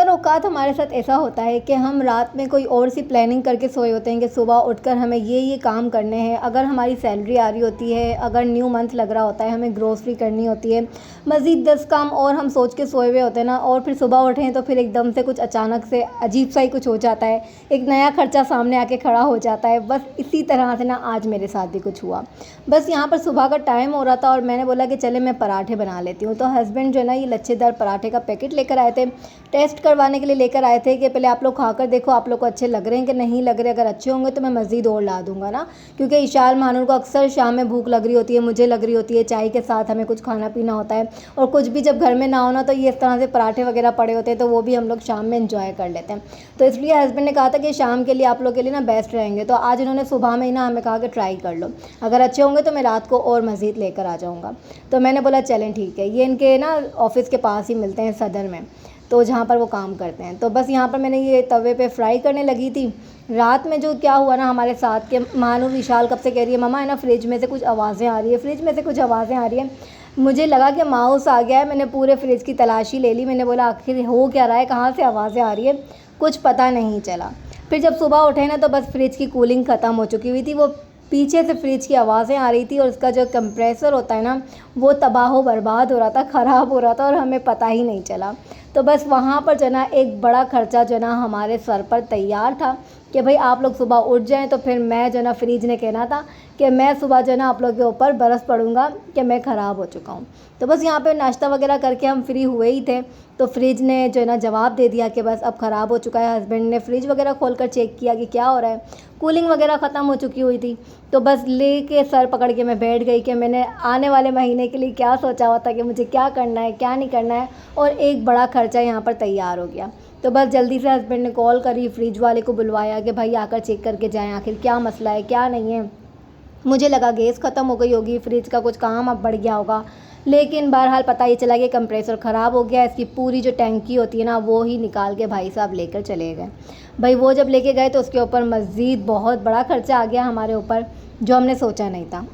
बाज़ार औक़ात हमारे साथ ऐसा होता है कि हम रात में कोई और सी प्लानिंग करके सोए होते हैं कि सुबह उठकर हमें ये काम करने हैं। अगर हमारी सैलरी आ रही होती है, अगर न्यू मंथ लग रहा होता है, हमें ग्रोसरी करनी होती है, मज़ीद 10 काम और हम सोच के सोए हुए होते हैं ना, और फिर सुबह उठें तो फिर एकदम से कुछ अचानक से अजीब सा ही कुछ हो जाता है, एक नया खर्चा सामने आके खड़ा हो जाता है। बस इसी तरह से ना आज मेरे साथ भी कुछ हुआ। बस यहाँ पर सुबह का टाइम हो रहा था और मैंने बोला कि चले मैं पराठे बना लेती हूँ। तो हस्बैंड जो है ना ये लच्छेदार पराठे का पैकेट लेकर आए थे, टेस्ट करवाने के लिए लेकर आए थे कि पहले आप लोग खाकर देखो आप लोग को अच्छे लग रहे हैं कि नहीं लग रहे। अगर अच्छे होंगे तो मैं मज़ीद और ला दूँगा ना, क्योंकि इशाल मानूर को अक्सर शाम में भूख लग रही होती है, मुझे लग रही होती है, चाय के साथ हमें कुछ खाना पीना होता है। और कुछ भी जब घर में ना हो ना तो ये इस तरह से पराठे वगैरह पड़े होते हैं, तो वो भी हम लोग शाम में एंजॉय कर लेते हैं। तो इसलिए हस्बैंड ने कहा था कि शाम के लिए आप लोग के लिए ना बेस्ट रहेंगे। तो आज इन्होंने सुबह में ही ना हमें कहा कि ट्राई कर लो, अगर अच्छे होंगे तो मैं रात को और मज़ीद लेकर आ जाऊँगा। तो मैंने बोला चलें ठीक है। ये इनके ना ऑफ़िस के पास ही मिलते हैं सदर में, तो जहाँ पर वो काम करते हैं। तो बस यहाँ पर मैंने ये तवे पे फ्राई करने लगी थी। रात में जो क्या हुआ ना हमारे साथ, के मानो विशाल कब से कह रही है मम्मा है ना फ्रिज में से कुछ आवाज़ें आ रही है, फ्रिज में से कुछ आवाज़ें आ रही हैं। मुझे लगा कि माउस आ गया है, मैंने पूरे फ्रिज की तलाशी ले ली। मैंने बोला आखिर हो क्या रहा है, कहाँ से आवाज़ें आ रही है, कुछ पता नहीं चला। फिर जब सुबह उठे ना तो बस फ्रिज की कूलिंग ख़त्म हो चुकी हुई थी, वो पीछे से फ्रिज की आवाज़ें आ रही थी और उसका जो कंप्रेसर होता है ना वो तबाह बर्बाद हो रहा था, ख़राब हो रहा था और हमें पता ही नहीं चला। तो बस वहाँ पर जो ना एक बड़ा ख़र्चा जो ना हमारे सर पर तैयार था कि भाई आप लोग सुबह उठ जाएं, तो फिर मैं जो ना फ्रिज ने कहना था कि मैं सुबह जो ना आप लोग के ऊपर बरस पड़ूँगा कि मैं ख़राब हो चुका हूँ। तो बस यहाँ पे नाश्ता वगैरह करके हम फ्री हुए ही थे, तो फ्रिज ने जो है ना जवाब दे दिया कि बस अब ख़राब हो चुका है। हस्बैंड ने फ्रिज वगैरह खोलकर चेक किया कि क्या हो रहा है, कूलिंग वगैरह ख़त्म हो चुकी हुई थी। तो बस लेके सर पकड़ के मैं बैठ गई कि मैंने आने वाले महीने के लिए क्या सोचा हुआ था कि मुझे क्या करना है क्या नहीं करना है, और एक बड़ा ख़र्चा यहाँ पर तैयार हो गया। तो बस जल्दी से हस्बैंड ने कॉल करी, फ्रिज वाले को बुलवाया कि भाई आकर चेक करके जाएँ आखिर क्या मसला है क्या नहीं है। मुझे लगा गैस ख़त्म हो गई होगी, फ्रिज का कुछ काम अब बढ़ गया होगा, लेकिन बहरहाल पता ये चला कि कंप्रेसर ख़राब हो गया। इसकी पूरी जो टैंकी होती है ना वो ही निकाल के भाई साहब लेकर चले गए। भाई वो जब लेके गए तो उसके ऊपर मज़ीद बहुत बड़ा ख़र्चा आ गया हमारे ऊपर, जो हमने सोचा नहीं था।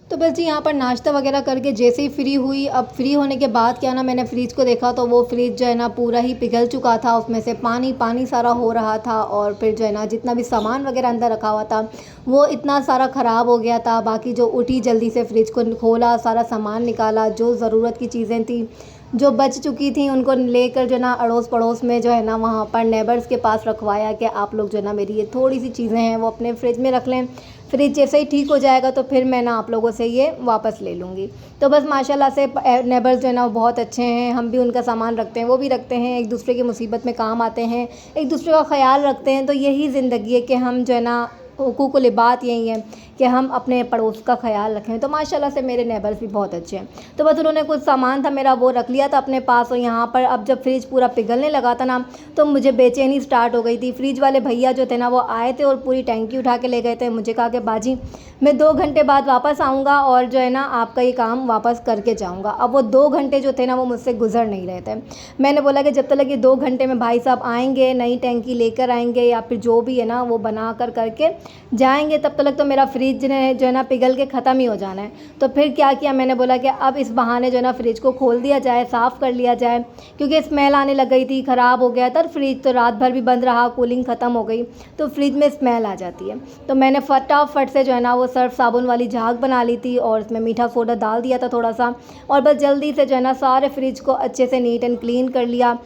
तो बस जी यहाँ पर नाश्ता वगैरह करके जैसे ही फ्री हुई, अब फ्री होने के बाद क्या ना मैंने फ्रिज को देखा तो वो फ्रिज जो है ना पूरा ही पिघल चुका था, उसमें से पानी पानी सारा हो रहा था। और फिर जो है ना जितना भी सामान वगैरह अंदर रखा हुआ था वो इतना सारा ख़राब हो गया था। बाकी जो उठी जल्दी से फ्रिज को खोला, सारा सामान निकाला, जो ज़रूरत की चीज़ें थी जो बच चुकी थी उनको लेकर जो ना अड़ोस पड़ोस में जो है ना वहाँ पर नेबर्स के पास रखवाया कि आप लोग जो है ना मेरी ये थोड़ी सी चीज़ें हैं वो अपने फ्रिज में रख लें, फ्रिज जैसे ही ठीक हो जाएगा तो फिर मैं ना आप लोगों से ये वापस ले लूँगी। तो बस माशाल्लाह से नेबर्स जो है ना वो बहुत अच्छे हैं, हम भी उनका सामान रखते हैं वो भी रखते हैं, एक दूसरे की मुसीबत में काम आते हैं, एक दूसरे का ख्याल रखते हैं। तो यही ज़िंदगी है कि हम जो है ना हुकूकुल बात यही है कि हम अपने पड़ोस का ख्याल रखें। तो माशाल्लाह से मेरे नेबर्स भी बहुत अच्छे हैं। तो बस उन्होंने कुछ सामान था मेरा वो रख लिया था अपने पास, और यहाँ पर अब जब फ्रिज पूरा पिघलने लगा था ना तो मुझे बेचैनी स्टार्ट हो गई थी। फ्रिज वाले भैया जो थे ना वो आए थे और पूरी टैंकी उठा के ले गए थे। मुझे कहा कि बाजी मैं 2 घंटे बाद वापस आऊँगा और जो है ना आपका ये काम वापस करके जाऊँगा। अब वो 2 घंटे जो थे ना वो मुझसे गुजर नहीं रहे थे। मैंने बोला कि जब तक ये 2 घंटे में भाई साहब आएँगे, नई टैंकी लेकर आएँगे या फिर जो भी है ना वो बना कर करके जाएँगे, तब तक तो मेरा फ्रिज ने जो है ना पिघल के ख़त्म ही हो जाना है। तो फिर क्या किया, मैंने बोला कि अब इस बहाने जो है ना फ्रिज को खोल दिया जाए, साफ़ कर लिया जाए, क्योंकि स्मेल आने लग गई थी, ख़राब हो गया था। फ्रिज तो रात भर भी बंद रहा, कूलिंग ख़त्म हो गई तो फ्रिज में स्मेल आ जाती है। तो मैंने फटाफट से जो है ना वो सर्फ़ साबुन वाली झाग बना ली थी और उसमें मीठा सोडा डाल दिया था थोड़ा सा, और बस जल्दी से जो है ना सारे फ्रिज को अच्छे से नीट एंड क्लीन कर लिया।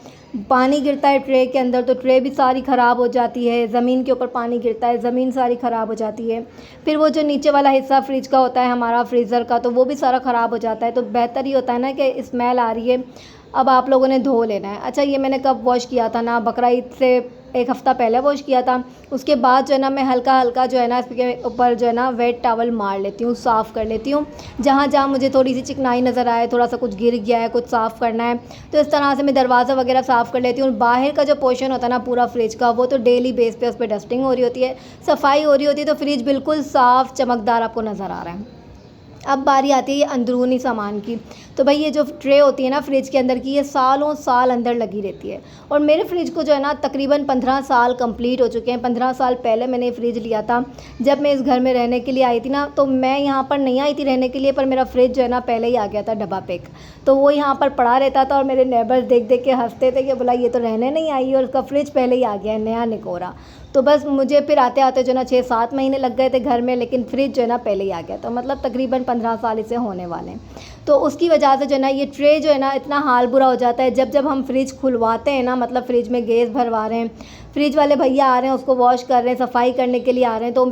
पानी गिरता है ट्रे के अंदर तो ट्रे भी सारी ख़राब हो जाती है, ज़मीन के ऊपर पानी गिरता है, ज़मीन सारी ख़राब हो जाती है। फिर वो जो नीचे वाला हिस्सा फ्रिज का होता है हमारा फ्रीज़र का, तो वो भी सारा ख़राब हो जाता है। तो बेहतर ही होता है ना कि स्मेल आ रही है, अब आप लोगों ने धो लेना है। अच्छा ये मैंने कब वॉश किया था ना, बकरा ईद से 1 हफ़्ता पहले वॉश किया था। उसके बाद जो है ना मैं हल्का हल्का जो है ना इसके ऊपर जो है ना वेट टॉवल मार लेती हूँ, साफ़ कर लेती हूँ। जहाँ जहाँ मुझे थोड़ी सी चिकनाई नज़र आए, थोड़ा सा कुछ गिर गया है, कुछ साफ़ करना है, तो इस तरह से मैं दरवाज़ा वगैरह साफ़ कर लेती हूँ। बाहर का जो पोर्शन होता है ना पूरा फ्रिज का, वो तो डेली बेस पे उस पर डस्टिंग हो रही होती है, सफाई हो रही होती है, तो फ्रिज बिल्कुल साफ़ चमकदार आपको नज़र आ रहा है। अब बारी आती है ये अंदरूनी सामान की। तो भाई ये जो ट्रे होती है ना फ्रिज के अंदर की, ये सालों साल अंदर लगी रहती है। और मेरे फ्रिज को जो है ना तकरीबन 15 साल कंप्लीट हो चुके हैं। 15 साल पहले मैंने ये फ्रिज लिया था। जब मैं इस घर में रहने के लिए आई थी ना, तो मैं यहाँ पर नहीं आई थी रहने के लिए, पर मेरा फ्रिज जो है ना पहले ही आ गया था डब्बा पैक। तो वो यहाँ पर पड़ा रहता था और मेरे नेबर्स देख देख के हंसते थे कि बोला ये तो रहने नहीं आई और उसका फ्रिज पहले ही आ गया है नया निकोरा। तो बस मुझे फिर आते आते जो ना 6-7 महीने लग गए थे घर में, लेकिन फ्रिज जो है ना पहले ही आ गया। तो मतलब तकरीबन 15 साल इसे होने वाले हैं। तो उसकी वजह से जो है ना ये ट्रे जो है ना इतना हाल बुरा हो जाता है। जब जब हम फ्रिज खुलवाते हैं ना, मतलब फ्रिज में गैस भरवा रहे हैं, फ्रिज वाले भैया आ रहे हैं उसको वॉश कर रहे हैं, सफाई करने के लिए आ रहे हैं, तो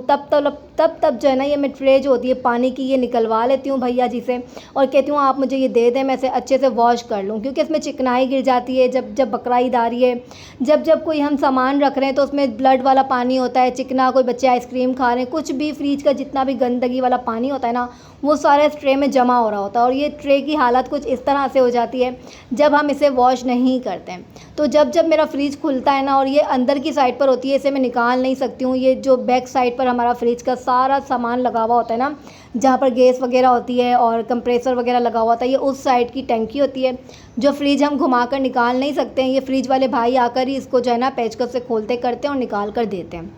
तब जो है ना ये मैं ट्रे जो होती है पानी की, ये निकलवा लेती हूँ भैया जी से और कहती हूँ आप मुझे ये दे दें, मैं इसे अच्छे से वॉश कर लूँ, क्योंकि इसमें चिकनाई गिर जाती है। जब जब बकरा ईद आ रही है, जब जब कोई हम सामान रख रहे हैं तो उसमें ब्लड वाला पानी होता है, चिकना, कोई बच्चे आइसक्रीम खा रहे हैं, कुछ भी फ्रिज का जितना भी गंदगी वाला पानी होता है ना, वो सारा इस ट्रे में जमा हो रहा होता है। और ये ट्रे की हालत कुछ इस तरह से हो जाती है जब हम इसे वॉश नहीं करते हैं। तो जब जब मेरा फ्रिज खुलता है ना, और ये अंदर की साइड पर होती है, इसे मैं निकाल नहीं सकती हूँ। ये जो बैक साइड पर हमारा फ्रिज का सारा सामान लगा हुआ होता है ना, जहाँ पर गैस वगैरह होती है और कंप्रेसर वगैरह लगा हुआ होता है, ये उस साइड की टंकी होती है जो फ्रिज हम घुमा कर निकाल नहीं सकते हैं। ये फ्रिज वाले भाई आकर ही इसको जो है ना पेचकस से खोलते करते हैं और निकाल कर देते हैं।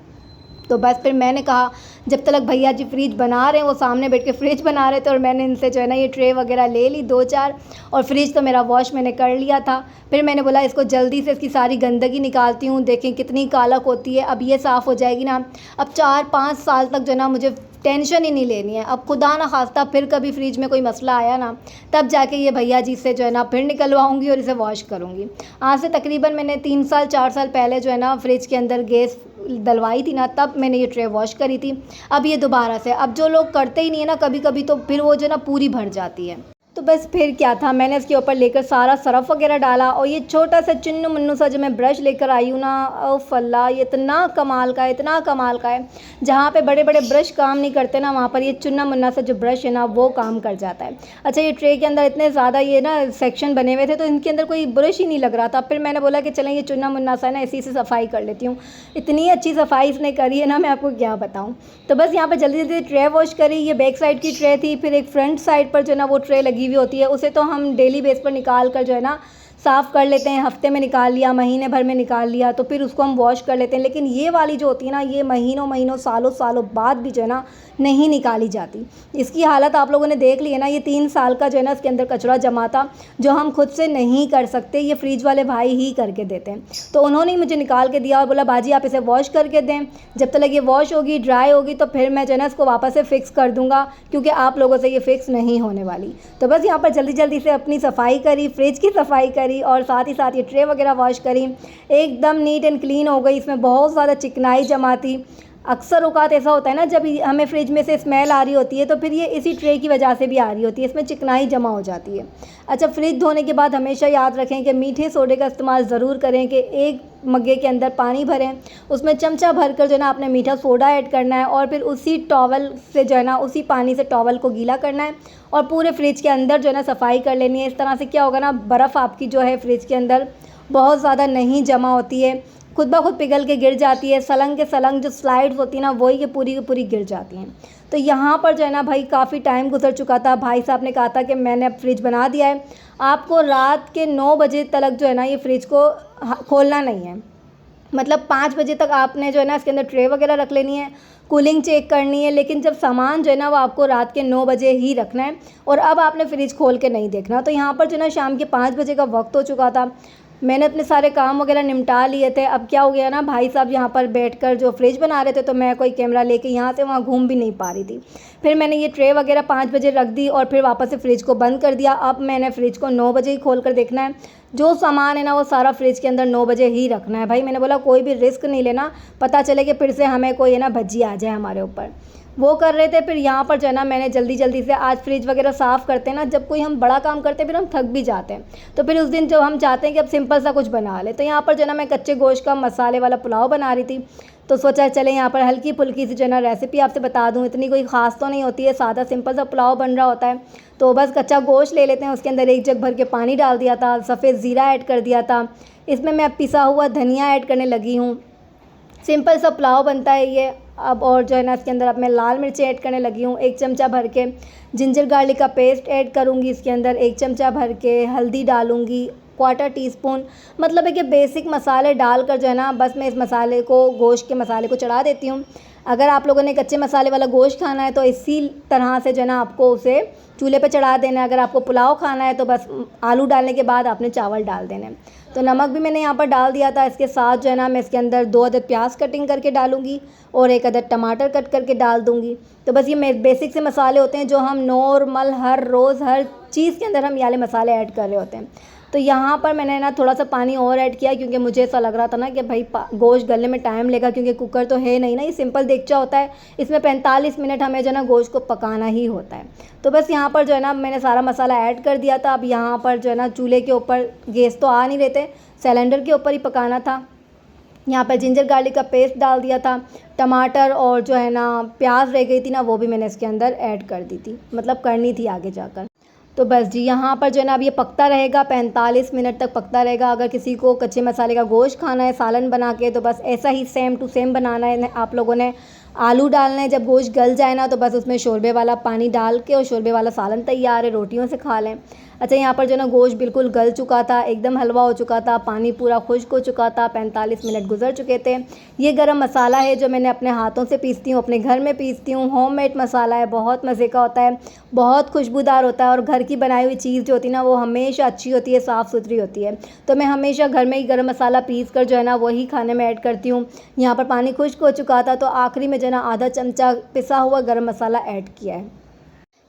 तो बस फिर मैंने कहा जब तक भैया जी फ्रिज बना रहे हैं, वो सामने बैठ के फ्रिज बना रहे थे और मैंने इनसे जो है ना ये ट्रे वगैरह ले ली 2-4, और फ्रिज तो मेरा वॉश मैंने कर लिया था। फिर मैंने बोला इसको जल्दी से इसकी सारी गंदगी निकालती हूँ, देखें कितनी कालक होती है। अब ये साफ़ हो जाएगी ना, अब 4-5 साल तक जो है ना मुझे टेंशन ही नहीं लेनी है। अब खुदा ना खास्ता फिर कभी फ्रिज में कोई मसला आया ना, तब जाके ये भैया जी से जो है ना फिर निकलवाऊँगी और इसे वॉश करूँगी। आज से तकरीबन मैंने 3 साल 4 साल पहले जो है ना फ्रिज के अंदर गैस डलवाई थी ना, तब मैंने ये ट्रे वॉश करी थी। अब ये दोबारा से, अब जो लोग करते ही नहीं है ना कभी कभी, तो फिर वो जो है ना पूरी भर जाती है। तो बस फिर क्या था, मैंने इसके ऊपर लेकर सारा सरफ़ वगैरह डाला और ये छोटा सा चुन्नू मुन्नू सा जो मैं ब्रश लेकर आई हूँ ना, ओह अल्लाह, ये इतना कमाल का है, इतना कमाल का है। जहाँ पे बड़े बड़े ब्रश काम नहीं करते ना, वहाँ पर ये चुन्ना मुन्ना सा जो ब्रश है ना वो काम कर जाता है। अच्छा, ये ट्रे के अंदर इतने ज़्यादा ये ना सेक्शन बने हुए थे, तो इनके अंदर कोई ब्रश ही नहीं लग रहा था। फिर मैंने बोला कि चलें ये चुन्ना मुन्ना सा ना इसी से सफाई कर लेती हूँ। इतनी अच्छी सफाई इसने करी है ना, मैं आपको क्या बताऊँ। तो बस यहाँ पर जल्दी जल्दी ट्रे वॉश करी। ये बैक साइड की ट्रे थी, फिर एक फ्रंट साइड पर जो ना वो ट्रे लगी हुई होती है, उसे तो हम डेली बेस पर निकाल कर जो है ना साफ़ कर लेते हैं। हफ्ते में निकाल लिया, महीने भर में निकाल लिया, तो फिर उसको हम वॉश कर लेते हैं। लेकिन ये वाली जो होती है ना, ये महीनों महीनों सालों सालों बाद भी जो है ना नहीं निकाली जाती। इसकी हालत आप लोगों ने देख ली है ना। ये 3 साल का जो है ना इसके अंदर कचरा जमा था, जो हम खुद से नहीं कर सकते, ये फ्रिज वाले भाई ही करके देते हैं। तो उन्होंने ही मुझे निकाल के दिया और बोला बाजी आप इसे वॉश करके दें, जब तक ये वॉश होगी, ड्राई होगी, तो फिर मैं जो है ना इसको वापस से फ़िक्स कर दूँगा, क्योंकि आप लोगों से ये फ़िक्स नहीं होने वाली। तो बस यहाँ पर जल्दी जल्दी से अपनी सफाई करी, फ्रिज की सफाई करी और साथ ही साथ ये ट्रे वगैरह वॉश करी। एकदम नीट एंड क्लीन हो गई। इसमें बहुत ज़्यादा चिकनाई जमा थी। अक्सर औक़ात ऐसा होता है ना, जब हमें फ्रिज में से स्मेल आ रही होती है, तो फिर ये इसी ट्रे की वजह से भी आ रही होती है, इसमें चिकनाई जमा हो जाती है। अच्छा, फ्रिज धोने के बाद हमेशा याद रखें कि मीठे सोडे का इस्तेमाल ज़रूर करें, कि एक मग्गे के अंदर पानी भरें, उसमें चमचा भर कर जो है ना आपने मीठा सोडा ऐड करना है और फिर उसी टॉवल से जो है ना उसी पानी से टॉवल को गीला करना है और पूरे फ्रिज के अंदर जो है ना सफाई कर लेनी है। इस तरह से क्या होगा ना, बर्फ़ आपकी जो है फ्रिज के अंदर बहुत ज़्यादा नहीं जमा होती है, खुद ब खुद पिघल के गिर जाती है। सलंग के सलंग जो स्लाइड्स होती है ना, वही ये पूरी की पूरी गिर जाती हैं। तो यहाँ पर जो है ना भाई काफ़ी टाइम गुजर चुका था। भाई साहब ने कहा था कि मैंने अब फ्रिज बना दिया है, आपको रात के 9 बजे तक जो है ना ये फ्रिज को खोलना नहीं है। मतलब 5 बजे तक आपने जो है ना इसके अंदर ट्रे वगैरह रख लेनी है, कूलिंग चेक करनी है, लेकिन जब सामान जो है ना वो आपको रात के 9 बजे ही रखना है और अब आपने फ्रिज खोल के नहीं देखना। तो यहाँ पर जो है ना शाम के 5 बजे का वक्त हो चुका था। मैंने अपने सारे काम वगैरह निपटा लिए थे। अब क्या हो गया ना, भाई साहब यहाँ पर बैठकर जो फ्रिज बना रहे थे, तो मैं कोई कैमरा लेके यहाँ से वहाँ घूम भी नहीं पा रही थी। फिर मैंने ये ट्रे वगैरह 5 बजे रख दी और फिर वापस से फ्रिज को बंद कर दिया। अब मैंने फ्रिज को 9 बजे ही खोल कर देखना है। जो सामान है ना वो सारा फ्रिज के अंदर 9 बजे ही रखना है। भाई मैंने बोला कोई भी रिस्क नहीं लेना, पता चले कि फिर से हमें कोई है ना भज्जी आ जाए हमारे ऊपर। वो कर रहे थे। फिर यहाँ पर जो है ना मैंने जल्दी जल्दी से, आज फ्रिज वगैरह साफ़ करते हैं ना, जब कोई हम बड़ा काम करते हैं फिर हम थक भी जाते हैं, तो फिर उस दिन जब हम चाहते हैं कि अब सिंपल सा कुछ बना ले, तो यहाँ पर जो है ना मैं कच्चे गोश्त का मसाले वाला पुलाव बना रही थी। तो सोचा चले यहाँ पर हल्की फुल्की सी जो है ना रेसिपी आपसे बता दूँ। इतनी कोई ख़ास तो नहीं होती है, सादा सिंपल सा पुलाव बन रहा होता है। तो बस कच्चा गोश्त ले लेते हैं, उसके अंदर 1 जग भर के पानी डाल दिया था, सफ़ेद ज़ीरा ऐड कर दिया था, इसमें मैं पिसा हुआ धनिया ऐड करने लगी हूँ। सिंपल सा पुलाव बनता है ये। अब और जो है ना इसके अंदर अब मैं लाल मिर्ची ऐड करने लगी हूँ 1 चमचा भर के। जिंजर गार्लिक का पेस्ट ऐड करूँगी इसके अंदर 1 चमचा भर के। हल्दी डालूँगी 1/4 टीस्पून। मतलब है कि बेसिक मसाले डालकर जो है ना बस मैं इस मसाले को, गोश्त के मसाले को चढ़ा देती हूँ। अगर आप लोगों ने कच्चे मसाले वाला गोश्त खाना है तो इसी तरह से जो है ना आपको उसे चूल्हे पे चढ़ा देना है। अगर आपको पुलाव खाना है तो बस आलू डालने के बाद आपने चावल डाल देने हैं। तो नमक भी मैंने यहाँ पर डाल दिया था। इसके साथ जो है ना मैं इसके अंदर 2 अदद प्याज कटिंग करके डालूँगी और 1 अदद टमाटर कट करके डाल दूँगी। तो बस ये बेसिक से मसाले होते हैं जो हम नॉर्मल हर रोज़ हर चीज़ के अंदर हम ये वाले मसाले ऐड कर रहे होते हैं। तो यहाँ पर मैंने ना थोड़ा सा पानी और ऐड किया क्योंकि मुझे ऐसा लग रहा था ना कि भाई गोश्त गलने में टाइम लेगा, क्योंकि कुकर तो है नहीं ना, ये सिंपल देगचा होता है। इसमें 45 मिनट हमें जो है ना गोश्त को पकाना ही होता है। तो बस यहाँ पर जो है ना मैंने सारा मसाला ऐड कर दिया था। अब यहाँ पर जो है ना चूल्हे के ऊपर, गैस तो आ नहीं रहे थे, सिलेंडर के ऊपर ही पकाना था। यहाँ पर जिंजर गार्लिक का पेस्ट डाल दिया था। टमाटर और जो है ना प्याज रह गई थी ना, वो भी मैंने इसके अंदर ऐड कर दी थी, मतलब करनी थी आगे जाकर। तो बस जी यहाँ पर जो है ना अब ये पकता रहेगा, 45 मिनट तक पकता रहेगा। अगर किसी को कच्चे मसाले का गोश्त खाना है सालन बना के, तो बस ऐसा ही सेम टू सेम बनाना है आप लोगों ने। आलू डालना है, जब गोश्त गल जाए ना तो बस उसमें शोरबे वाला पानी डाल के और शोरबे वाला सालन तैयार है, रोटियों से खा लें। अच्छा, यहाँ पर जो ना गोश्त बिल्कुल गल चुका था, एकदम हलवा हो चुका था, पानी पूरा खुश्क हो चुका था, 45 मिनट गुजर चुके थे। ये गरम मसाला है जो मैंने अपने हाथों से पीसती हूँ, अपने घर में पीसती हूँ। होममेड मसाला है, बहुत मज़े का होता है, बहुत खुशबूदार होता है। और घर की बनाई हुई चीज़ जो होती है ना वो हमेशा अच्छी होती है, साफ़ सुथरी होती है। तो मैं हमेशा घर में ही गरम मसाला पीस कर जो है ना वही खाने में ऐड करती हूँ। यहाँ पर पानी खुश्क हो चुका था तो आखिरी में जो है ना आधा चमचा पिसा हुआ गरम मसाला ऐड किया है।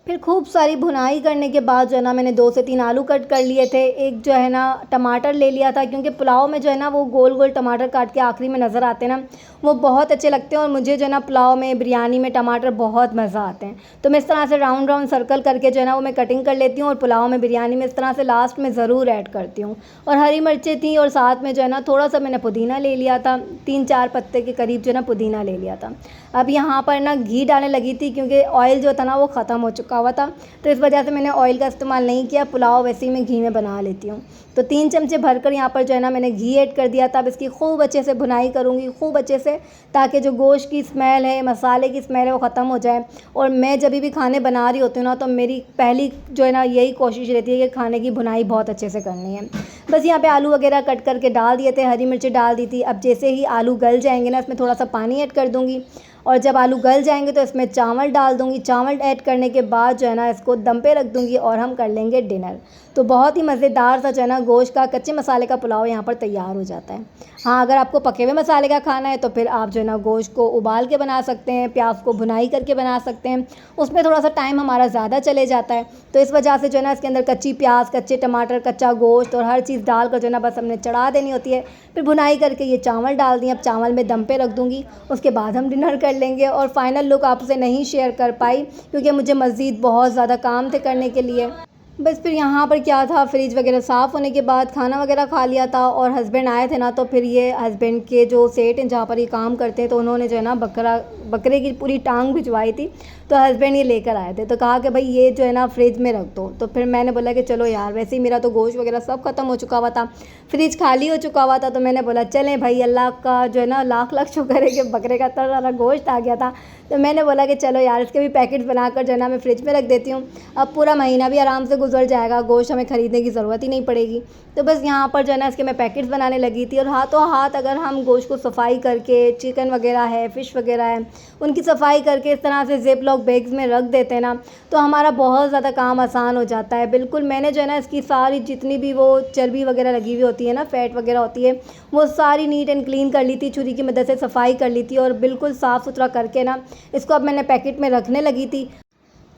फिर खूब सारी भुनाई करने के बाद जो है ना मैंने 2 से 3 आलू कट कर लिए थे। एक जो है ना टमाटर ले लिया था, क्योंकि पुलाव में जो है ना वो गोल गोल टमाटर काट के आखिरी में नज़र आते हैं ना, वो बहुत अच्छे लगते हैं। और मुझे जो है ना पुलाव में, बिरयानी में टमाटर बहुत मज़ा आते हैं। तो मैं इस तरह से राउंड राउंड सर्कल करके जो है ना वो मैं कटिंग कर लेती हूँ और पुलाव में, बिरयानी में इस तरह से लास्ट में ज़रूर ऐड करती हूँ। और हरी मिर्चें थी और साथ में जो है ना थोड़ा सा मैंने पुदीना ले लिया था, 3-4 पत्ते के करीब जो है ना पुदीना ले लिया था। अब यहाँ पर ना घी डालने लगी थी क्योंकि ऑयल जो था ना वो ख़त्म हो चुका हुआ था, तो इस वजह से मैंने ऑयल का इस्तेमाल नहीं किया। पुलाव वैसे ही मैं घी में बना लेती हूँ। तो 3 चमचे भरकर यहाँ पर जो है ना मैंने घी ऐड कर दिया था। अब इसकी खूब अच्छे से भुनाई करूँगी, खूब अच्छे से, ताकि जो गोश्त की स्मेल है, मसाले की स्मेल है, वो ख़त्म हो जाए। और मैं जब भी खाने बना रही होती हूँ ना तो मेरी पहली जो है ना यही कोशिश रहती है कि खाने की भुनाई बहुत अच्छे से करनी है। बस यहाँ पे आलू वगैरह कट करके डाल दिए थे, हरी मिर्ची डाल दी थी। अब जैसे ही आलू गल जाएंगे ना इसमें थोड़ा सा पानी ऐड कर दूँगी और जब आलू गल जाएंगे तो इसमें चावल डाल दूँगी। चावल ऐड करने के बाद जो है ना इसको दम पे रख दूँगी और हम कर लेंगे डिनर। तो बहुत ही मज़ेदार सा जो है ना गोश्त का कच्चे मसाले का पुलाव यहाँ पर तैयार हो जाता है। हाँ, अगर आपको पके हुए मसाले का खाना है तो फिर आप जो है ना गोश्त को उबाल के बना सकते हैं, प्याज को भुनाई करके बना सकते हैं, उसमें थोड़ा सा टाइम हमारा ज़्यादा चले जाता है। तो इस वजह से जो है ना इसके अंदर कच्ची प्याज, कच्चे टमाटर, कच्चा गोश्त और हर चीज़ डाल कर जो है ना बस हमने चढ़ा देनी होती है। फिर भुनाई करके ये चावल डाल दिए। अब चावल में दम पे रख दूँगी, उसके बाद हम डिनर कर लेंगे। और फाइनल लुक आपसे नहीं शेयर कर पाई क्योंकि मुझे मज़ीद बहुत ज़्यादा काम थे करने के लिए। बस फिर यहाँ पर क्या था, फ्रिज वगैरह साफ़ होने के बाद खाना वगैरह खा लिया था और हस्बैंड आए थे ना, तो फिर ये हस्बैंड के जो सेठ हैं जहाँ पर ये काम करते हैं, तो उन्होंने जो है ना बकरे की पूरी टांग भिजवाई थी। तो हस्बैंड ये लेकर आए थे, तो कहा कि भाई ये जो है ना फ्रिज में रख दो। तो फिर मैंने बोला कि चलो यार, वैसे ही मेरा तो गोश्त वगैरह सब ख़त्म हो चुका हुआ था, फ्रिज खाली हो चुका हुआ था। तो मैंने बोला चलें भाई, अल्लाह का जो है ना लाख लाख शुक्र है कि बकरे का इतना सारा गोश्त आ गया था। तो मैंने बोला कि चलो यार, इसके भी पैकेट्स बनाकर जो है ना मैं फ्रिज में रख देती हूँ। अब पूरा महीना भी आराम से गुजर जाएगा, गोश्त हमें ख़रीदने की ज़रूरत ही नहीं पड़ेगी। तो बस यहाँ पर जो है ना इसके मैं पैकेट्स बनाने लगी थी। और हाथों हाथ अगर हम गोश्त को सफाई करके, चिकन वगैरह है, फ़िश वगैरह है, उनकी सफाई करके इस तरह से ज़िप लॉक बैग्स में रख देते हैं ना, तो हमारा बहुत ज़्यादा काम आसान हो जाता है। बिल्कुल मैंने जो है ना इसकी सारी जितनी भी वो चर्बी वगैरह लगी हुई होती है ना, फ़ैट वगैरह होती है, वो सारी नीट एंड क्लीन कर ली थी, छुरी की मदद से सफाई कर ली थी और बिल्कुल साफ़ सुथरा करके ना इसको अब मैंने पैकेट में रखने लगी थी।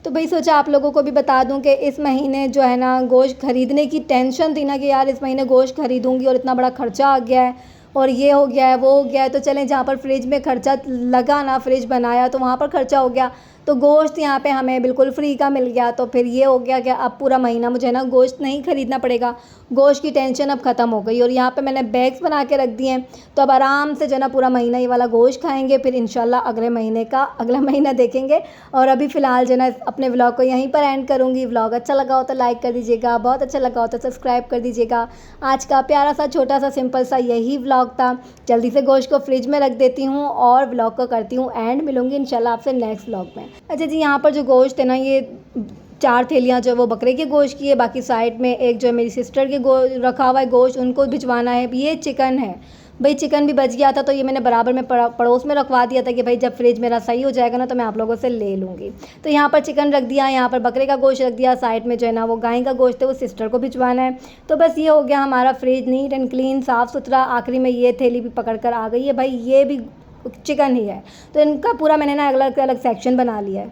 तो भाई सोचा आप लोगों को भी बता दूं कि इस महीने जो है ना गोश्त ख़रीदने की टेंशन थी ना कि यार इस महीने गोश्त ख़रीदूंगी और इतना बड़ा ख़र्चा आ गया है और ये हो गया है, वो हो गया है। तो चलें, जहाँ पर फ्रिज में ख़र्चा लगा ना, फ्रिज बनाया तो वहाँ पर ख़र्चा हो गया, तो गोश्त यहाँ पे हमें बिल्कुल फ्री का मिल गया। तो फिर ये हो गया कि अब पूरा महीना मुझे ना गोश्त नहीं ख़रीदना पड़ेगा, गोश्त की टेंशन अब ख़त्म हो गई। और यहाँ पे मैंने बैग्स बना के रख दिए हैं, तो अब आराम से जो है ना पूरा महीना ये वाला गोश्त खाएंगे, फिर इंशाल्लाह अगले महीने का अगला महीना देखेंगे। और अभी फ़िलहाल जो है ना अपने व्लॉग को यहीं पर एंड करूँगी। व्लॉग अच्छा लगा हो तो लाइक कर दीजिएगा, बहुत अच्छा लगा हो तो सब्सक्राइब कर दीजिएगा। आज का प्यारा सा छोटा सा सिंपल सा यही व्लॉग था। जल्दी से गोश्त को फ्रिज में रख देती हूँ और व्लॉग को करती हूँ एंड। मिलूंगी इंशाल्लाह आपसे नेक्स्ट व्लॉग में। अच्छा जी, यहाँ पर जो गोश्त है ना, ये 4 थैलियाँ जो वो बकरे के गोश्त की है, बाकी साइड में एक जो मेरी सिस्टर के रखा हुआ है गोश्त, उनको भिजवाना है। ये चिकन है भाई, चिकन भी बच गया था तो ये मैंने बराबर में पड़ोस में रखवा दिया था कि भाई जब फ्रिज मेरा सही हो जाएगा ना तो मैं आप लोगों से ले लूँगी। तो यहाँ पर चिकन रख दिया, यहाँ पर बकरे का गोश्त रख दिया, साइड में जो है ना वो गाय का गोश्त है वो सिस्टर को भिजवाना है। तो बस ये हो गया हमारा फ्रिज नीट एंड क्लीन, साफ़ सुथरा। आखिरी में ये थैली भी पकड़ कर आ गई है भाई, ये भी चिकन ही है। तो इनका पूरा मैंने ना अलग अलग सेक्शन बना लिया है।